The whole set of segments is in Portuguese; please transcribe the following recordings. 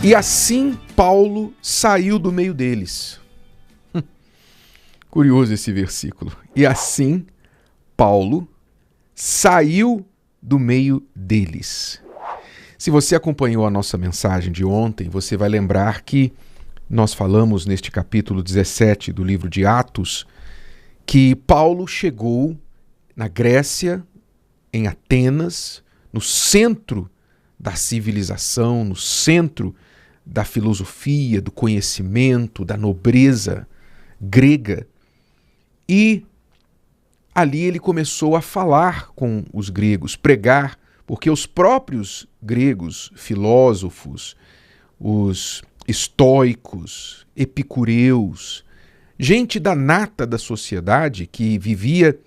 E assim Paulo saiu do meio deles. Curioso esse versículo. E assim Paulo saiu do meio deles. Se você acompanhou a nossa mensagem de ontem, você vai lembrar que nós falamos neste capítulo 17 do livro de Atos que Paulo chegou na Grécia, em Atenas, no centro da civilização, no centro da filosofia, do conhecimento, da nobreza grega. E ali ele começou a falar com os gregos, pregar, porque os próprios gregos, filósofos, os estoicos, epicureus, gente da nata da sociedade que vivia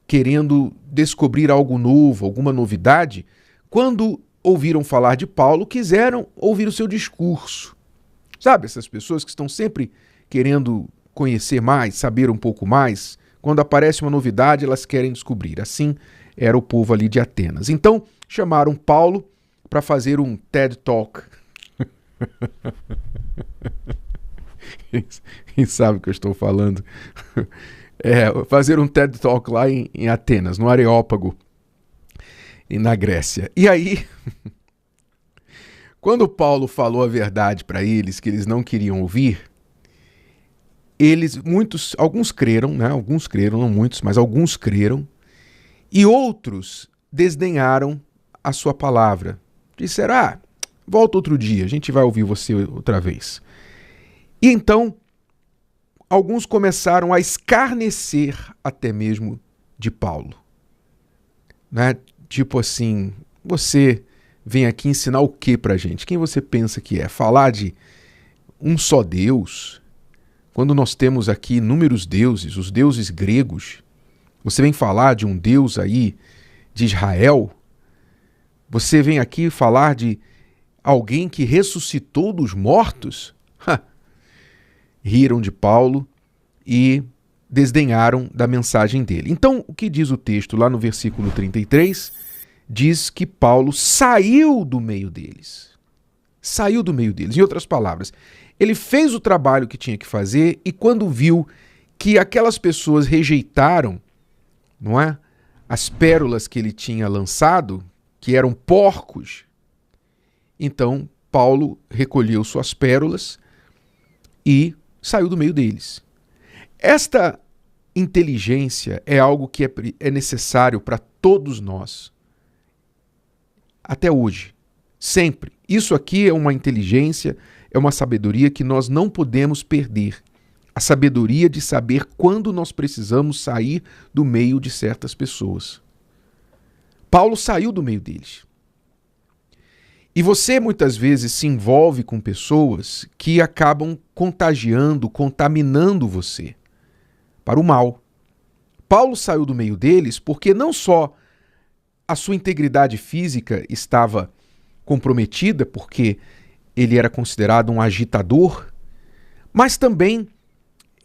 querendo descobrir algo novo, alguma novidade, quando ouviram falar de Paulo, quiseram ouvir o seu discurso. Sabe, essas pessoas que estão sempre querendo conhecer mais, saber um pouco mais, quando aparece uma novidade, elas querem descobrir. Assim era o povo ali de Atenas. Então, chamaram Paulo para fazer um TED Talk. Quem sabe o que eu estou falando? Fazer um TED Talk lá em Atenas, no Areópago, e na Grécia. E aí, quando Paulo falou a verdade para eles, que eles não queriam ouvir, alguns creram, né? Alguns creram, não muitos, mas alguns creram, e outros desdenharam a sua palavra. Disseram, volta outro dia, a gente vai ouvir você outra vez. E então, alguns começaram a escarnecer até mesmo de Paulo. Né? Tipo assim, você vem aqui ensinar o que pra gente? Quem você pensa que é? Falar de um só Deus? Quando nós temos aqui inúmeros deuses, os deuses gregos, você vem falar de um Deus aí de Israel? Você vem aqui falar de alguém que ressuscitou dos mortos? Riram de Paulo e desdenharam da mensagem dele. Então, o que diz o texto lá no versículo 33? Diz que Paulo saiu do meio deles. Saiu do meio deles. Em outras palavras, ele fez o trabalho que tinha que fazer e quando viu que aquelas pessoas rejeitaram, não é, as pérolas que ele tinha lançado, que eram porcos, então Paulo recolheu suas pérolas e saiu do meio deles. Esta inteligência é algo que é necessário para todos nós. Até hoje. Sempre. Isso aqui é uma inteligência, é uma sabedoria que nós não podemos perder. A sabedoria de saber quando nós precisamos sair do meio de certas pessoas. Paulo saiu do meio deles. E você muitas vezes se envolve com pessoas que acabam contagiando, contaminando você para o mal. Paulo saiu do meio deles porque não só a sua integridade física estava comprometida, porque ele era considerado um agitador, mas também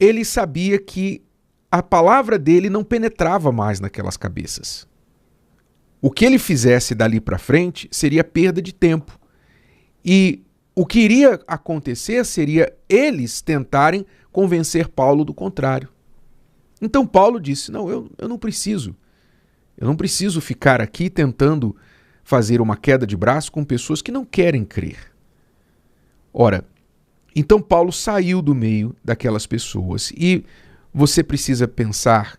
ele sabia que a palavra dele não penetrava mais naquelas cabeças. O que ele fizesse dali para frente seria perda de tempo. E o que iria acontecer seria eles tentarem convencer Paulo do contrário. Então Paulo disse, não, eu não preciso. Eu não preciso ficar aqui tentando fazer uma queda de braço com pessoas que não querem crer. Ora, então Paulo saiu do meio daquelas pessoas e você precisa pensar,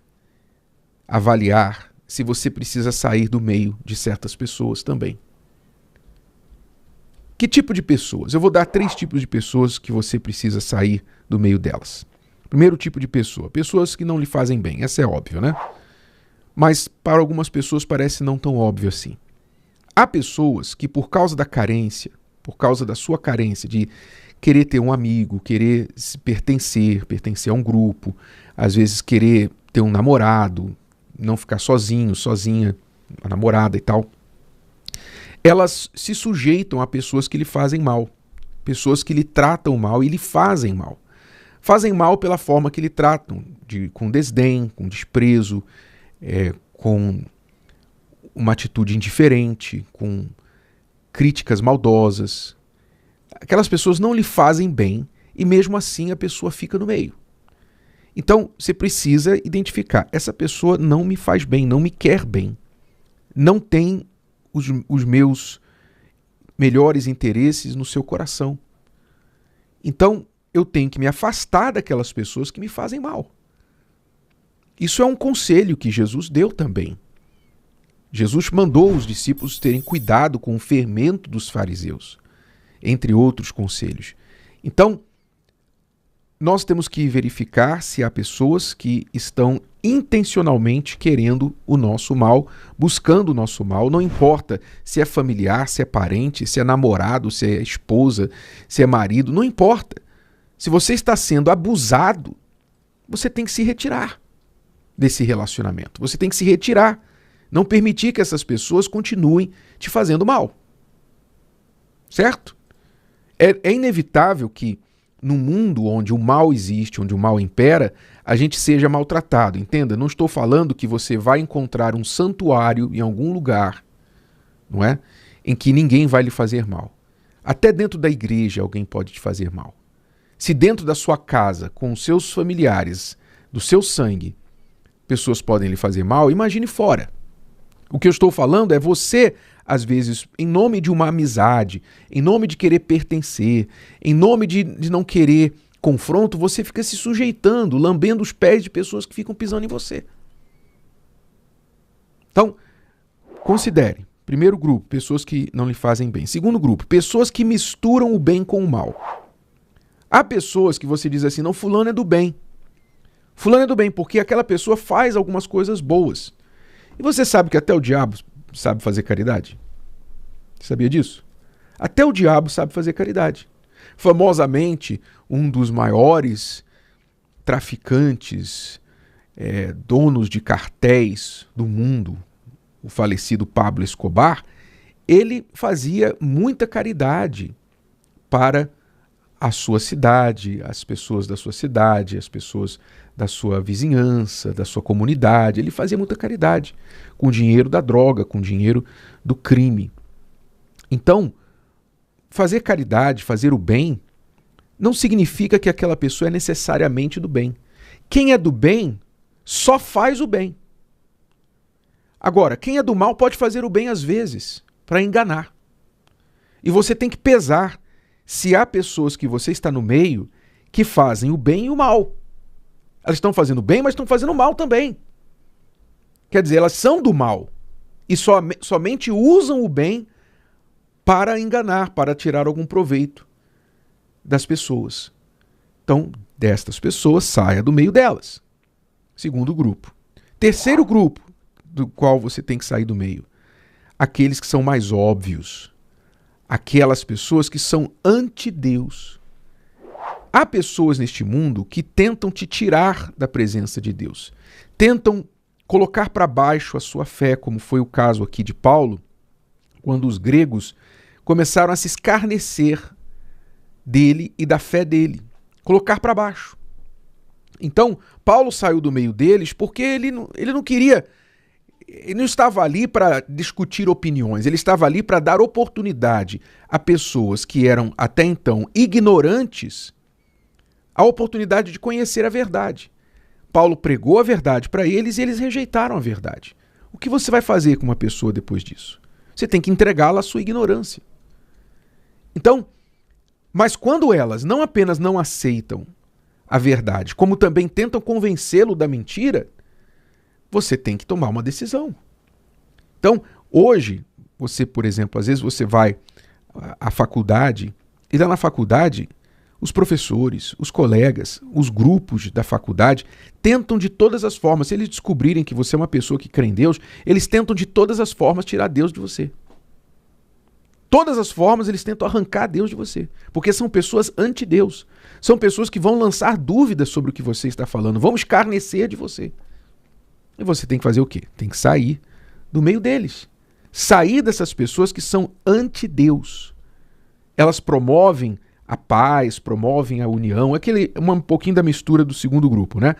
avaliar se você precisa sair do meio de certas pessoas também. Que tipo de pessoas? Eu vou dar 3 tipos de pessoas que você precisa sair do meio delas. Primeiro tipo de pessoa, pessoas que não lhe fazem bem, essa é óbvio, né? Mas para algumas pessoas parece não tão óbvio assim. Há pessoas que por causa da carência, por causa da sua carência de querer ter um amigo, querer pertencer a um grupo, às vezes querer ter um namorado, não ficar sozinho, sozinha, a namorada e tal, elas se sujeitam a pessoas que lhe fazem mal, pessoas que lhe tratam mal e lhe fazem mal. Fazem mal pela forma que lhe tratam, com desdém, com desprezo, com uma atitude indiferente, com críticas maldosas. aquelas pessoas não lhe fazem bem e mesmo assim a pessoa fica no meio. Então, você precisa identificar, essa pessoa não me faz bem, não me quer bem, não tem os meus melhores interesses no seu coração. Então, eu tenho que me afastar daquelas pessoas que me fazem mal. Isso é um conselho que Jesus deu também. Jesus mandou os discípulos terem cuidado com o fermento dos fariseus, entre outros conselhos. Então, nós temos que verificar se há pessoas que estão intencionalmente querendo o nosso mal, buscando o nosso mal, não importa se é familiar, se é parente, se é namorado, se é esposa, se é marido, não importa. Se você está sendo abusado, você tem que se retirar desse relacionamento. Você tem que se retirar, não permitir que essas pessoas continuem te fazendo mal. Certo? É inevitável que num mundo onde o mal existe, onde o mal impera, a gente seja maltratado. Entenda, não estou falando que você vai encontrar um santuário em algum lugar, não é? Em que ninguém vai lhe fazer mal. Até dentro da igreja alguém pode te fazer mal. Se dentro da sua casa, com os seus familiares, do seu sangue, pessoas podem lhe fazer mal, imagine fora. O que eu estou falando é você, às vezes, em nome de uma amizade, em nome de querer pertencer, em nome de não querer confronto, você fica se sujeitando, lambendo os pés de pessoas que ficam pisando em você. Então, considere. Primeiro grupo, pessoas que não lhe fazem bem. Segundo grupo, pessoas que misturam o bem com o mal. Há pessoas que você diz assim, não, fulano é do bem. Fulano é do bem, porque aquela pessoa faz algumas coisas boas. E você sabe que até o diabo sabe fazer caridade? Você sabia disso? Até o diabo sabe fazer caridade. Famosamente, um dos maiores traficantes, donos de cartéis do mundo, o falecido Pablo Escobar, ele fazia muita caridade para a sua cidade, as pessoas da sua cidade, as pessoas da sua vizinhança, da sua comunidade. Ele fazia muita caridade com o dinheiro da droga, com o dinheiro do crime. Então, fazer caridade, fazer o bem, não significa que aquela pessoa é necessariamente do bem. Quem é do bem só faz o bem. Agora, quem é do mal pode fazer o bem às vezes, para enganar. E você tem que pesar se há pessoas que você está no meio que fazem o bem e o mal. Elas estão fazendo bem, mas estão fazendo mal também. Quer dizer, elas são do mal e somente usam o bem para enganar, para tirar algum proveito das pessoas. Então, destas pessoas, saia do meio delas. Segundo grupo. Terceiro grupo do qual você tem que sair do meio. Aqueles que são mais óbvios. Aquelas pessoas que são anti-Deus. Há pessoas neste mundo que tentam te tirar da presença de Deus. Tentam colocar para baixo a sua fé, como foi o caso aqui de Paulo, quando os gregos começaram a se escarnecer dele e da fé dele. Colocar para baixo. Então, Paulo saiu do meio deles porque ele não queria... Ele não estava ali para discutir opiniões, ele estava ali para dar oportunidade a pessoas que eram até então ignorantes a oportunidade de conhecer a verdade. Paulo pregou a verdade para eles e eles rejeitaram a verdade. O que você vai fazer com uma pessoa depois disso? Você tem que entregá-la à sua ignorância. Então, mas quando elas não apenas não aceitam a verdade, como também tentam convencê-lo da mentira, você tem que tomar uma decisão. Então, hoje, você, por exemplo, às vezes você vai à faculdade, e lá na faculdade, os professores, os colegas, os grupos da faculdade tentam de todas as formas, se eles descobrirem que você é uma pessoa que crê em Deus, eles tentam de todas as formas tirar Deus de você. Todas as formas eles tentam arrancar Deus de você, porque são pessoas anti-Deus. São pessoas que vão lançar dúvidas sobre o que você está falando, vão escarnecer de você. E você tem que fazer o quê? Tem que sair do meio deles. Sair dessas pessoas que são anti-Deus. Elas promovem a paz, promovem a união. Um pouquinho da mistura do segundo grupo, né?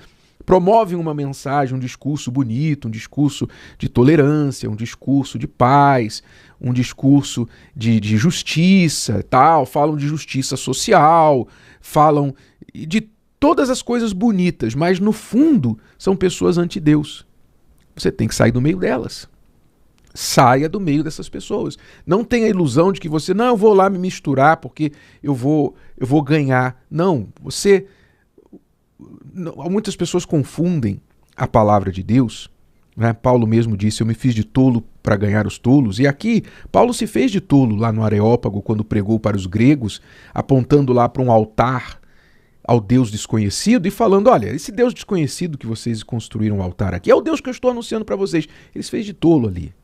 promovem uma mensagem, um discurso bonito, um discurso de tolerância, um discurso de paz, um discurso de justiça, tal, falam de justiça social, falam de todas as coisas bonitas, mas no fundo são pessoas anti-Deus. Você tem que sair do meio delas. Saia do meio dessas pessoas. Não tenha a ilusão de que você, não, eu vou lá me misturar porque eu vou ganhar. Não, muitas pessoas confundem a palavra de Deus, né? Paulo mesmo disse, eu me fiz de tolo para ganhar os tolos. E aqui, Paulo se fez de tolo lá no Areópago, quando pregou para os gregos, apontando lá para um altar ao Deus desconhecido e falando, olha, esse Deus desconhecido que vocês construíram um altar aqui é o Deus que eu estou anunciando para vocês. Ele se fez de tolo ali.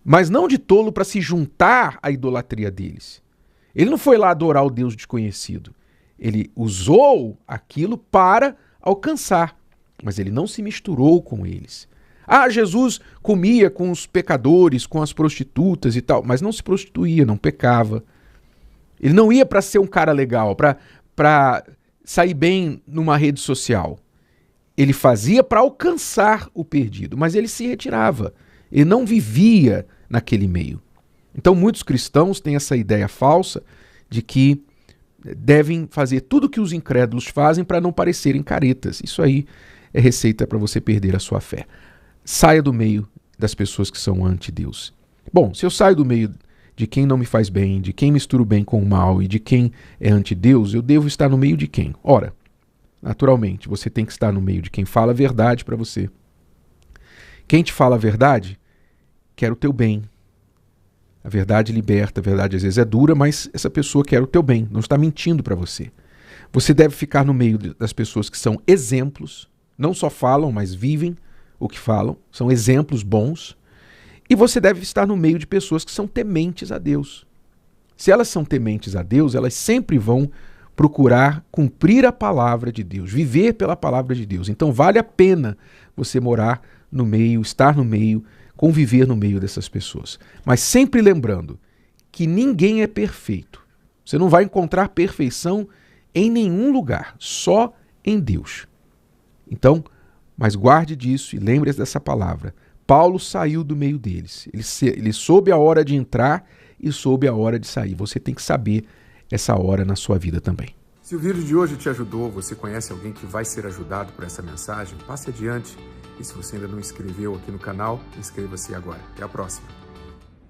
Mas não de tolo para se juntar à idolatria deles. Ele não foi lá adorar o Deus desconhecido. Ele usou aquilo para alcançar, mas ele não se misturou com eles. Ah, Jesus comia com os pecadores, com as prostitutas e tal, mas não se prostituía, não pecava. Ele não ia para ser um cara legal, para sair bem numa rede social. Ele fazia para alcançar o perdido, mas ele se retirava. Ele não vivia naquele meio. Então muitos cristãos têm essa ideia falsa de que devem fazer tudo o que os incrédulos fazem para não parecerem caretas. Isso aí é receita para você perder a sua fé. Saia do meio das pessoas que são anti-Deus. Bom, se eu saio do meio de quem não me faz bem, de quem misturo bem com o mal e de quem é anti-Deus, eu devo estar no meio de quem? Ora, naturalmente, você tem que estar no meio de quem fala a verdade para você. Quem te fala a verdade quer o teu bem. A verdade liberta, a verdade às vezes é dura, mas essa pessoa quer o teu bem, não está mentindo para você. Você deve ficar no meio das pessoas que são exemplos, não só falam, mas vivem o que falam, são exemplos bons. E você deve estar no meio de pessoas que são tementes a Deus. Se elas são tementes a Deus, elas sempre vão procurar cumprir a palavra de Deus, viver pela palavra de Deus. Então vale a pena você morar no meio, estar no meio, conviver no meio dessas pessoas. Mas sempre lembrando que ninguém é perfeito. Você não vai encontrar perfeição em nenhum lugar, só em Deus. Então, mas guarde disso e lembre-se dessa palavra. Paulo saiu do meio deles. Ele soube a hora de entrar e soube a hora de sair. Você tem que saber essa hora na sua vida também. Se o vídeo de hoje te ajudou, você conhece alguém que vai ser ajudado por essa mensagem, passe adiante. E se você ainda não inscreveu aqui no canal, inscreva-se agora. Até a próxima.